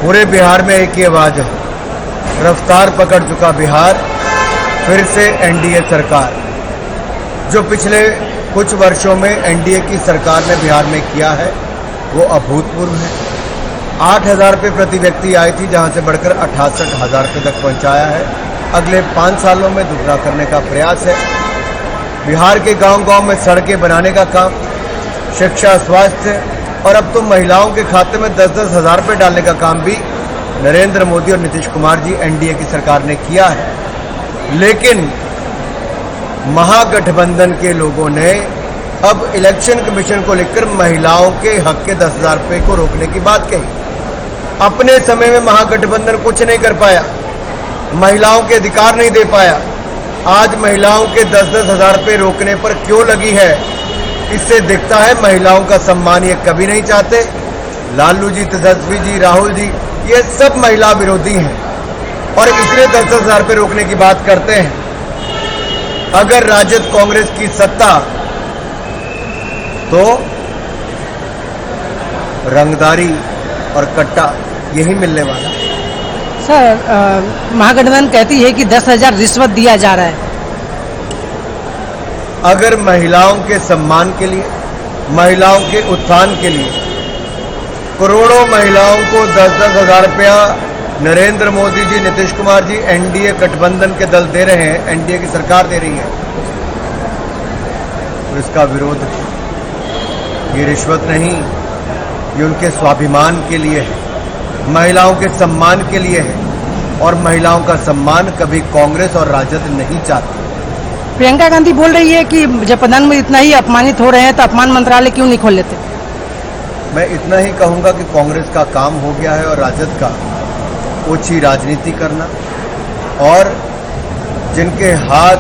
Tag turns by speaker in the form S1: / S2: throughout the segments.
S1: पूरे बिहार में एक ही आवाज है, रफ्तार पकड़ चुका बिहार, फिर से एनडीए सरकार। जो पिछले कुछ वर्षों में एनडीए की सरकार ने बिहार में किया है वो अभूतपूर्व है। 8,000 रुपये प्रति व्यक्ति आई थी, जहां से बढ़कर 68,000 रुपये तक पहुंचाया है। अगले 5 सालों में दुगना करने का प्रयास है। बिहार के गांव-गांव में सड़कें बनाने का काम, शिक्षा, स्वास्थ्य और अब तो महिलाओं के खाते में 10-10 हजार रुपये डालने का काम भी नरेंद्र मोदी और नीतीश कुमार जी एनडीए की सरकार ने किया है। लेकिन महागठबंधन के लोगों ने अब इलेक्शन कमीशन को लेकर महिलाओं के हक के 10,000 रुपये को रोकने की बात कही। अपने समय में महागठबंधन कुछ नहीं कर पाया, महिलाओं के अधिकार नहीं दे पाया। आज महिलाओं के 10-10 हजार रुपये रोकने पर क्यों लगी है? इससे दिखता है महिलाओं का सम्मान ये कभी नहीं चाहते। लालू जी, तेजस्वी जी, राहुल जी, ये सब महिला विरोधी हैं और इसलिए 10-10 हजार रुपये रोकने की बात करते हैं। अगर राजद कांग्रेस की सत्ता तो रंगदारी और कट्टा यही मिलने वाला।
S2: सर, महागठबंधन कहती है कि 10,000 रिश्वत दिया जा रहा है।
S1: अगर महिलाओं के सम्मान के लिए, महिलाओं के उत्थान के लिए करोड़ों महिलाओं को 10-10 हजार रुपया नरेंद्र मोदी जी, नीतीश कुमार जी, एनडीए गठबंधन के दल दे रहे हैं, एनडीए की सरकार दे रही है, तो इसका विरोध। ये रिश्वत नहीं, ये उनके स्वाभिमान के लिए है, महिलाओं के सम्मान के लिए है और महिलाओं का सम्मान कभी कांग्रेस और राजद नहीं चाहती।
S2: प्रियंका गांधी बोल रही है कि जब प्रधानमंत्री इतना ही अपमानित हो रहे हैं तो अपमान मंत्रालय क्यों नहीं खोल लेते?
S1: मैं इतना ही कहूंगा कि कांग्रेस का काम हो गया है और राजद का ओछी राजनीति करना, और जिनके हाथ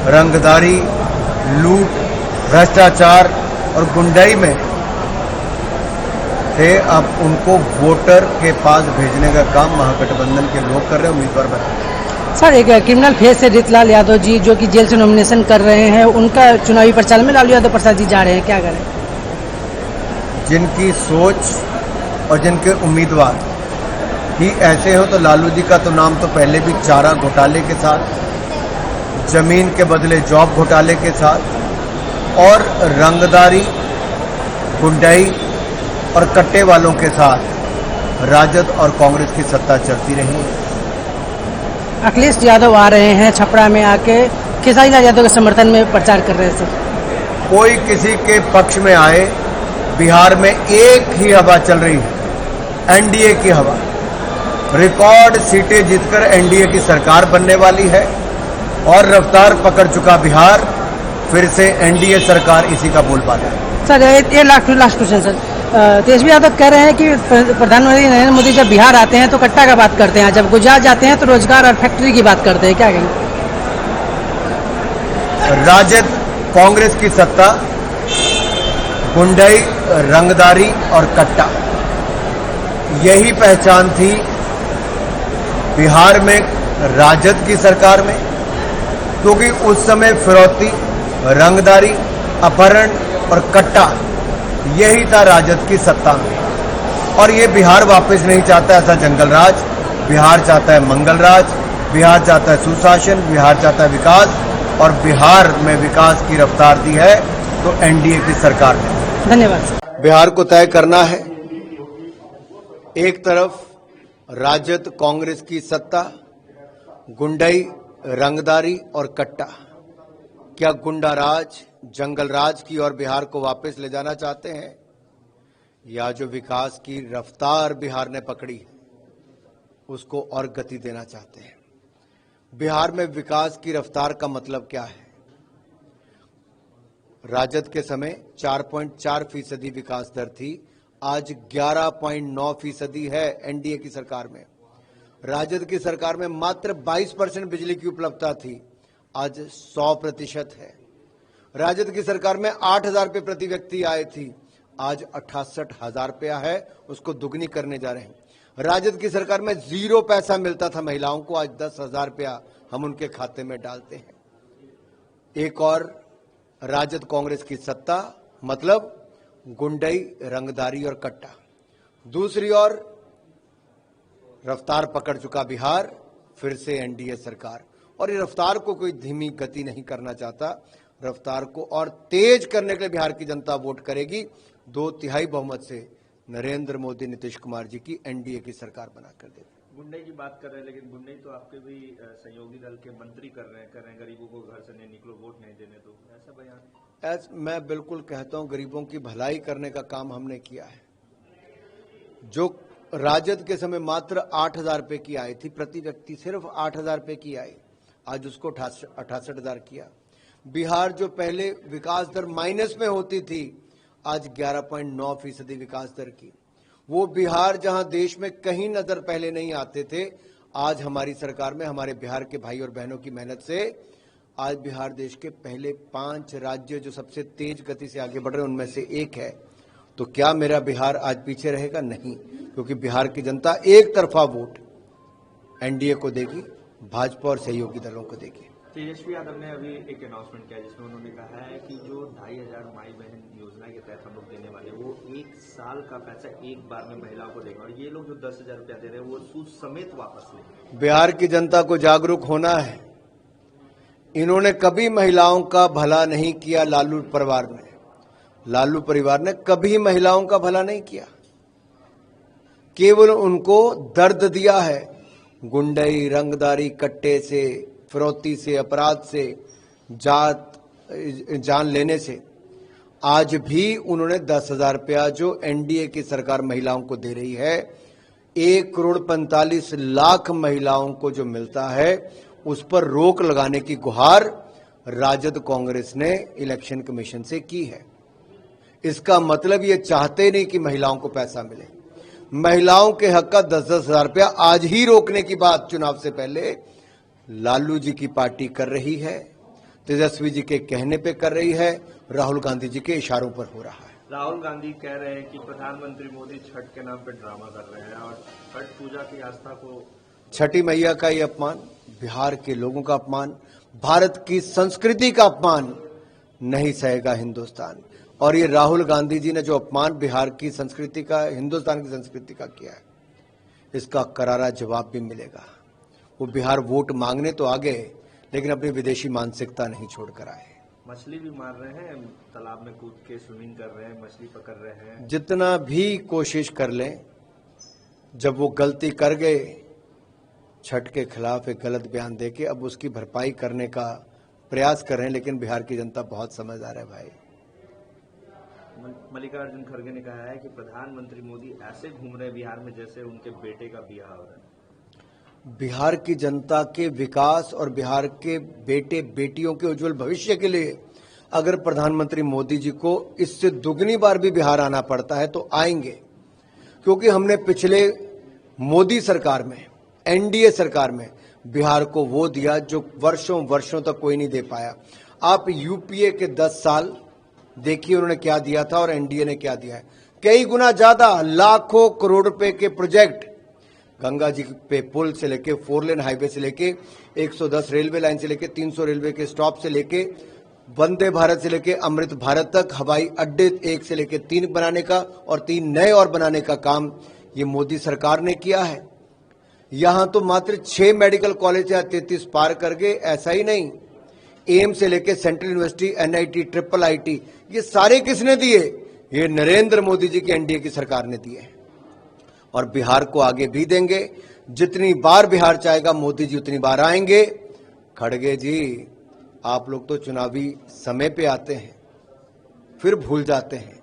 S1: रंगदारी, लूट, भ्रष्टाचार और गुंडाई में थे, अब उनको वोटर के पास भेजने का काम महागठबंधन के लोग कर रहे हैं, उम्मीदवार बना।
S2: सर, एक क्रिमिनल फेस से रीतलाल यादव जी जो कि जेल से नॉमिनेशन कर रहे हैं, उनका चुनावी प्रचार में लालू यादव प्रसाद जी जा रहे हैं, क्या करें?
S1: जिनकी सोच और जिनके उम्मीदवार ही ऐसे हो तो लालू जी का तो नाम तो पहले भी चारा घोटाले के साथ, जमीन के बदले जॉब घोटाले के साथ और रंगदारी, गुंडाई और कट्टे वालों के साथ राजद और कांग्रेस की सत्ता चलती रही है।
S2: अखिलेश यादव आ रहे हैं छपरा में आके खेसारी लाल यादव के समर्थन में प्रचार कर रहे हैं। सर,
S1: कोई किसी के पक्ष में आए, बिहार में एक ही हवा चल रही है, एनडीए की हवा। रिकॉर्ड सीटें जीतकर एनडीए की सरकार बनने वाली है और रफ्तार पकड़ चुका बिहार, फिर से एनडीए सरकार इसी का बोलबाला है।
S2: सर, ये last question sir, Tejashwi Yadav कह रहे हैं कि प्रधानमंत्री नरेंद्र मोदी जब बिहार आते हैं तो कट्टा का बात करते हैं, जब गुजरात जाते हैं तो रोजगार और फैक्ट्री की बात करते हैं, क्या कहेंगे?
S1: राजद कांग्रेस की सत्ता गुंडाई, रंगदारी और कट्टा, यही पहचान थी बिहार में राजद की सरकार में, क्योंकि उस समय फिरौती, रंगदारी, अपहरण और कट्टा यही था राजद की सत्ता में। और ये बिहार वापस नहीं चाहता ऐसा जंगल राज, बिहार चाहता है मंगल राज, बिहार चाहता है सुशासन, बिहार चाहता है विकास, और बिहार में विकास की रफ्तार दी है तो एनडीए की सरकार ने।
S2: धन्यवाद।
S1: बिहार को तय करना है, एक तरफ राजद कांग्रेस की सत्ता, गुंडाई, रंगदारी और कट्टा। क्या गुंडा राज, जंगल राज की ओर बिहार को वापस ले जाना चाहते हैं, या जो विकास की रफ्तार बिहार ने पकड़ी उसको और गति देना चाहते हैं? बिहार में विकास की रफ्तार का मतलब क्या है? राजद के समय 4.4% विकास दर थी, आज 11.9% है एनडीए की सरकार में। राजद की सरकार में मात्र 22% बिजली की उपलब्धता थी, आज 100% है। राजद की सरकार में 8,000 रुपये प्रति व्यक्ति आए थी, आज 68,000 रुपया है, उसको दुगनी करने जा रहे हैं। राजद की सरकार में 0 पैसा मिलता था महिलाओं को, आज 10,000 रुपया हम उनके खाते में डालते हैं। एक और राजद कांग्रेस की सत्ता, मतलब गुंडई, रंगदारी और कट्टा। दूसरी ओर रफ्तार पकड़ चुका बिहार, फिर से एनडीए सरकार। और ये रफ्तार को कोई धीमी गति नहीं करना चाहता, रफ्तार को और तेज करने के लिए बिहार की जनता वोट करेगी। 2/3 बहुमत से नरेंद्र मोदी, नीतीश कुमार जी की एनडीए की सरकार बनाकर देगी।
S3: गुंडई की बात कर रहे हैं, लेकिन गुंडई तो आपके भी सहयोगी दल के मंत्री कर रहे हैं गरीबों को घर से नहीं निकलो, वोट नहीं देने दो, ऐसा बयान।
S1: मैं बिल्कुल कहता हूं, गरीबों की भलाई करने का काम हमने किया है। जो राजद के समय मात्र 8,000 रुपए की आई थी प्रति व्यक्ति, सिर्फ 8,000 रुपए की आई, आज उसको 68,000 किया। बिहार जो पहले विकास दर माइनस में होती थी, आज 11.9% विकास दर की। वो बिहार जहां देश में कहीं नजर पहले नहीं आते थे, आज हमारी सरकार में हमारे बिहार के भाई और बहनों की मेहनत से आज बिहार देश के पहले 5 राज्य जो सबसे तेज गति से आगे बढ़ रहे हैं उनमें से एक है। तो क्या मेरा बिहार आज पीछे रहेगा? नहीं, क्योंकि बिहार की जनता एक तरफा वोट एनडीए को देगी, भाजपा और सहयोगी दलों को देगी।
S3: तेजस्वी यादव ने अभी एक अनाउंसमेंट किया जिसमें उन्होंने कहा है कि जो 2,500 माई बहन योजना के तहत हम लोग देने वाले, वो 1 साल का पैसा एक बार में महिलाओं को देगा, और ये लोग जो 10,000 रुपया दे रहे हैं वो सूद समेत वापस लेंगे।
S1: बिहार की जनता को जागरूक होना है। इन्होंने कभी महिलाओं का भला नहीं किया। लालू परिवार ने कभी महिलाओं का भला नहीं किया, केवल उनको दर्द दिया है। गुंडई, रंगदारी, कट्टे से, फिरौती से, अपराध से, जान लेने से। आज भी उन्होंने 10,000 रुपया जो एनडीए की सरकार महिलाओं को दे रही है, 1,45,00,000 महिलाओं को जो मिलता है, उस पर रोक लगाने की गुहार राजद कांग्रेस ने इलेक्शन कमीशन से की है। इसका मतलब ये चाहते नहीं कि महिलाओं को पैसा मिले। महिलाओं के हक का 10-10 हजार रुपया आज ही रोकने की बात चुनाव से पहले लालू जी की पार्टी कर रही है, तेजस्वी जी के कहने पे कर रही है, राहुल गांधी जी के इशारों पर हो रहा है।
S3: राहुल गांधी कह रहे हैं कि प्रधानमंत्री मोदी छठ के नाम पे ड्रामा कर रहे हैं और छठ पूजा की आस्था को,
S1: छठी मैया का ये अपमान, बिहार के लोगों का अपमान, भारत की संस्कृति का अपमान नहीं सहेगा हिंदुस्तान। और ये राहुल गांधी जी ने जो अपमान बिहार की संस्कृति का, हिंदुस्तान की संस्कृति का किया है, इसका करारा जवाब भी मिलेगा। वो बिहार वोट मांगने तो आ गए, लेकिन अपनी विदेशी मानसिकता नहीं छोड़कर आए।
S3: मछली भी मार रहे हैं, तालाब में कूद के स्विमिंग कर रहे हैं, मछली पकड़ रहे हैं।
S1: जितना भी कोशिश कर लें, जब वो गलती कर गए, छठ के खिलाफ एक गलत बयान देके अब उसकी भरपाई करने का प्रयास कर रहे हैं। लेकिन बिहार की जनता बहुत समझदार है भाई।
S3: मल्लिकार्जुन खड़गे ने कहा है कि प्रधानमंत्री मोदी ऐसे घूम रहे हैं बिहार में जैसे उनके बेटे का ब्याह हो रहा है।
S1: बिहार की जनता के विकास और बिहार के बेटे बेटियों के उज्जवल भविष्य के लिए अगर प्रधानमंत्री मोदी जी को इससे दुगनी बार भी बिहार आना पड़ता है तो आएंगे, क्योंकि हमने पिछले मोदी सरकार में, एनडीए सरकार में बिहार को वो दिया जो वर्षों वर्षों तक कोई नहीं दे पाया। आप यूपीए के 10 साल देखिए उन्होंने क्या दिया था और एनडीए ने क्या दिया है, कई गुना ज्यादा। लाखों करोड़ रुपए के प्रोजेक्ट, गंगा जी पे पुल से लेके 4 लेन हाईवे से लेके 110 रेलवे लाइन से लेके 300 रेलवे के स्टॉप से लेके वंदे भारत से लेके अमृत भारत तक, हवाई अड्डे 1 से लेके 3 बनाने का और 3 नए और बनाने का काम ये मोदी सरकार ने किया है। यहां तो मात्र 6 मेडिकल कॉलेज या 33 पार कर गए। ऐसा ही नहीं, एम्स से लेके central university, NIT, triple IT, ये सारे किसने दिए? ये नरेंद्र मोदी जी की एनडीए की सरकार ने दिए और बिहार को आगे भी देंगे। जितनी बार बिहार चाहेगा मोदी जी उतनी बार आएंगे। खड़गे जी, आप लोग तो चुनावी समय पे आते हैं फिर भूल जाते हैं।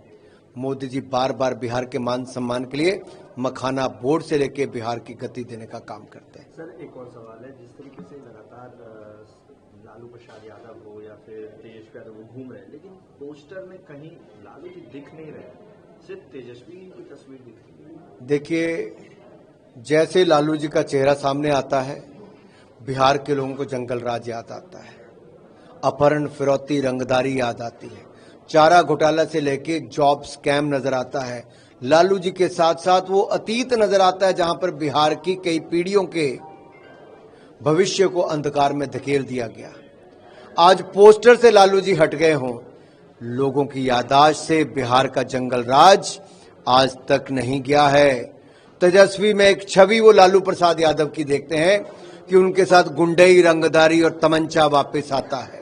S1: मोदी जी बार बार बिहार के मान सम्मान के लिए मखाना बोर्ड से लेके बिहार की गति देने का काम करते हैं।
S3: सर, एक और सवाल है, जिस तरीके से लगातार लालू प्रसाद यादव हो या फिर तेजस्वी यादव वो घूम रहे हैं, लेकिन पोस्टर में कहीं लालू जी दिख नहीं रहे, सिर्फ तेजस्वी की तस्वीर दिख रही है।
S1: देखिए, जैसे लालू जी का चेहरा सामने आता है, बिहार के लोगों को जंगल राज याद आता है, अपहरण, फिरौती, रंगदारी याद आती है, चारा घोटाला से लेके जॉब स्कैम नजर आता है। लालू जी के साथ साथ वो अतीत नजर आता है जहां पर बिहार की कई पीढ़ियों के भविष्य को अंधकार में धकेल दिया गया। आज पोस्टर से लालू जी हट गए हों, लोगों की याददाश्त से बिहार का जंगल राज आज तक नहीं गया है। तेजस्वी में एक छवि वो लालू प्रसाद यादव की देखते हैं कि उनके साथ गुंडई, रंगदारी और तमंचा वापस आता है।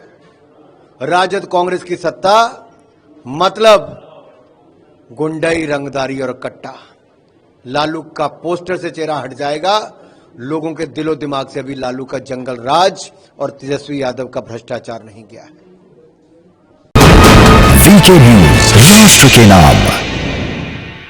S1: राजद कांग्रेस की सत्ता मतलब गुंडई, रंगदारी और कट्टा। लालू का पोस्टर से चेहरा हट जाएगा, लोगों के दिलो दिमाग से अभी लालू का जंगल राज और तेजस्वी यादव का भ्रष्टाचार नहीं गया है।
S4: वीके न्यूज, राष्ट्र के नाम।